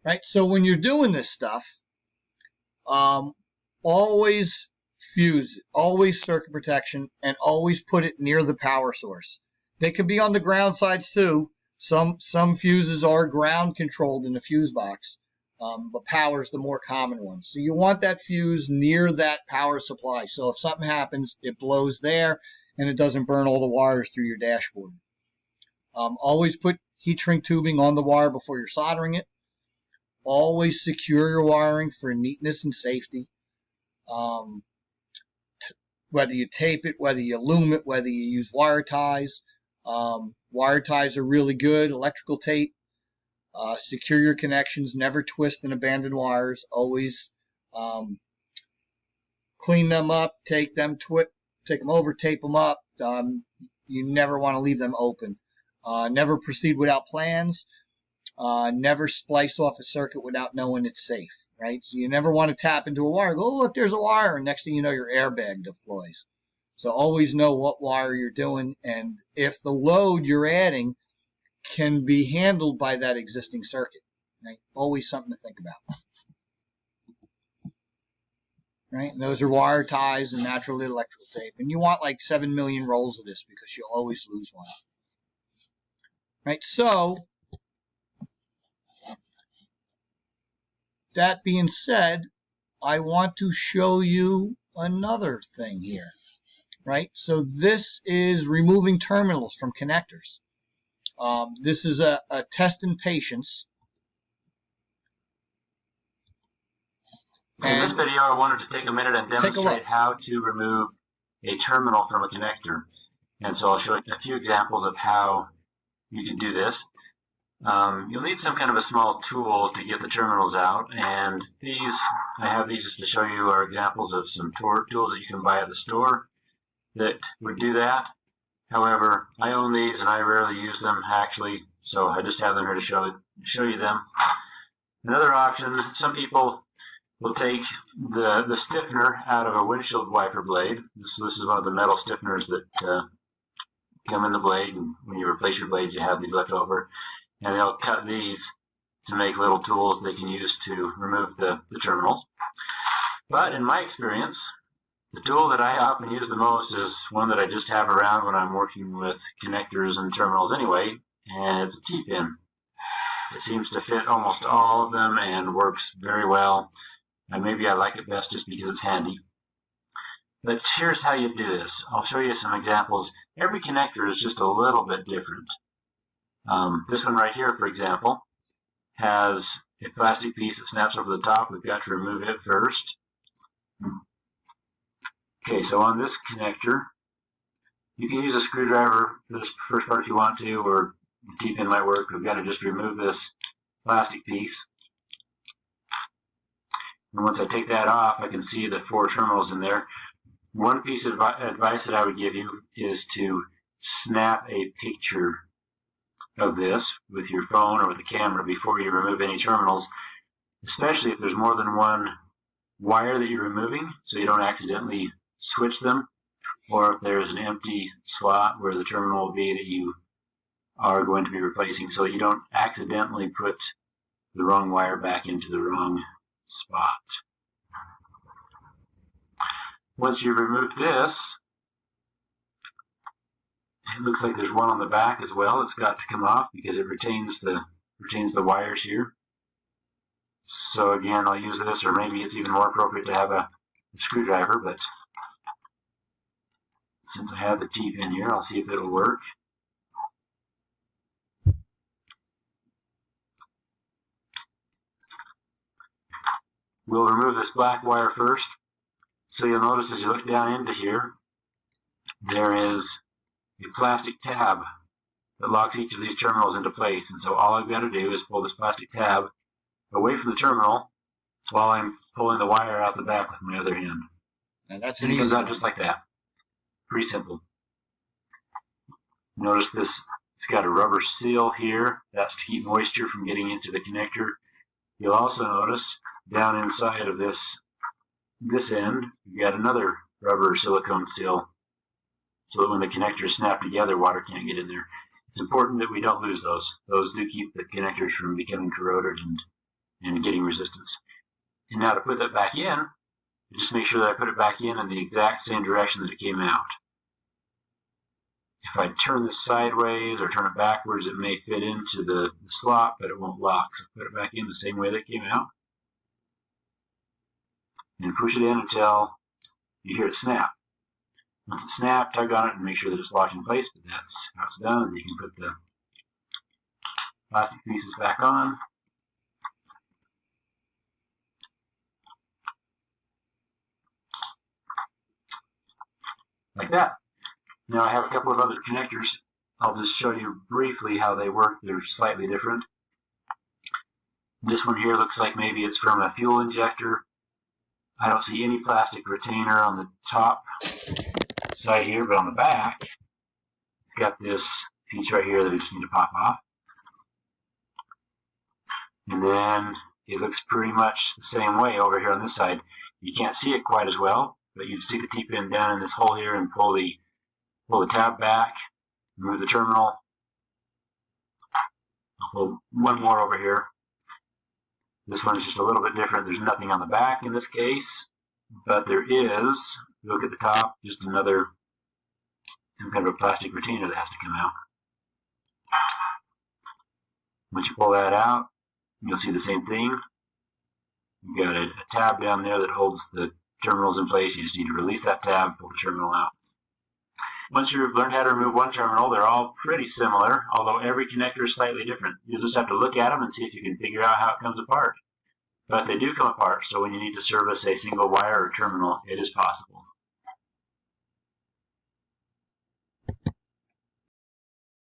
right? So when you're doing this stuff, always fuse, always circuit protection, and always put it near the power source. They could be on the ground sides too. Some fuses are ground controlled in the fuse box, but power is the more common one. So you want that fuse near that power supply. So if something happens, it blows there and it doesn't burn all the wires through your dashboard. Always put heat shrink tubing on the wire before you're soldering it. Always secure your wiring for neatness and safety. Whether you tape it, whether you loom it, whether you use wire ties. Wire ties are really good. Electrical tape. Secure your connections. Never twist and abandon wires. Always clean them up. Take them over, tape them up. You never want to leave them open. Never proceed without plans. Never splice off a circuit without knowing it's safe, right? So you never want to tap into a wire. Go, oh, look, there's a wire. And next thing you know, your airbag deploys. So always know what wire you're doing. And if the load you're adding can be handled by that existing circuit, right? Always something to think about. Right? And those are wire ties and naturally electrical tape. And you want like 7 million rolls of this because you'll always lose one. Right? So, that being said, I want to show you another thing here, right? So this is removing terminals from connectors. This is a test in patience. In this video, I wanted to take a minute and demonstrate how to remove a terminal from a connector. And so I'll show you a few examples of how you can do this. You'll need some kind of a small tool to get the terminals out, and I have these just to show you are examples of some tools that you can buy at the store that would do that. However, I own these and I rarely use them actually, so I just have them here to show you them. Another option, some people will take the stiffener out of a windshield wiper blade. This is one of the metal stiffeners that come in the blade, and when you replace your blades you have these left over. And they'll cut these to make little tools they can use to remove the terminals. But in my experience, the tool that I often use the most is one that I just have around when I'm working with connectors and terminals anyway, and it's a T-pin. It seems to fit almost all of them and works very well. And maybe I like it best just because it's handy. But here's how you do this. I'll show you some examples. Every connector is just a little bit different. This one right here, for example, has a plastic piece that snaps over the top. We've got to remove it first. Okay, so on this connector, you can use a screwdriver for this first part if you want to, or the T-pin might work. We've got to just remove this plastic piece. And once I take that off, I can see the 4 terminals in there. One piece of advice that I would give you is to snap a picture of this with your phone or with a camera before you remove any terminals, especially if there's more than one wire that you're removing, so you don't accidentally switch them, or if there's an empty slot where the terminal will be that you are going to be replacing, so that you don't accidentally put the wrong wire back into the wrong spot. Once you've removed this, it looks like there's one on the back as well. It's got to come off because it retains the wires here. So again, I'll use this, or maybe it's even more appropriate to have a screwdriver, but since I have the T-pin here, I'll see if it'll work. We'll remove this black wire first. So you'll notice as you look down into here, there is a plastic tab that locks each of these terminals into place. And so all I've got to do is pull this plastic tab away from the terminal while I'm pulling the wire out the back with my other hand. And it comes out just like that. Pretty simple. Notice this, it's got a rubber seal here. That's to keep moisture from getting into the connector. You'll also notice down inside of this end, you've got another rubber silicone seal, so that when the connectors snap together, water can't get in there. It's important that we don't lose those. Those do keep the connectors from becoming corroded and getting resistance. And now to put that back in, just make sure that I put it back in the exact same direction that it came out. If I turn this sideways or turn it backwards, it may fit into the slot, but it won't lock. So put it back in the same way that it came out. And push it in until you hear it snap. Once it snapped, tug on it and make sure that it's locked in place, but that's how it's done. And you can put the plastic pieces back on. Like that. Now I have a couple of other connectors. I'll just show you briefly how they work. They're slightly different. This one here looks like maybe it's from a fuel injector. I don't see any plastic retainer on the top side here, but on the back, it's got this piece right here that we just need to pop off. And then it looks pretty much the same way over here on this side. You can't see it quite as well, but you stick the T-pin down in this hole here and pull the tab back, remove the terminal. I'll pull one more over here. This one is just a little bit different. There's nothing on the back in this case, but there is, look at the top, just some kind of a plastic retainer that has to come out. Once you pull that out, you'll see the same thing. You've got a tab down there that holds the terminals in place. You just need to release that tab, pull the terminal out. Once you've learned how to remove one terminal, they're all pretty similar, although every connector is slightly different. You'll just have to look at them and see if you can figure out how it comes apart. But they do come apart, so when you need to service a single wire or terminal, it is possible.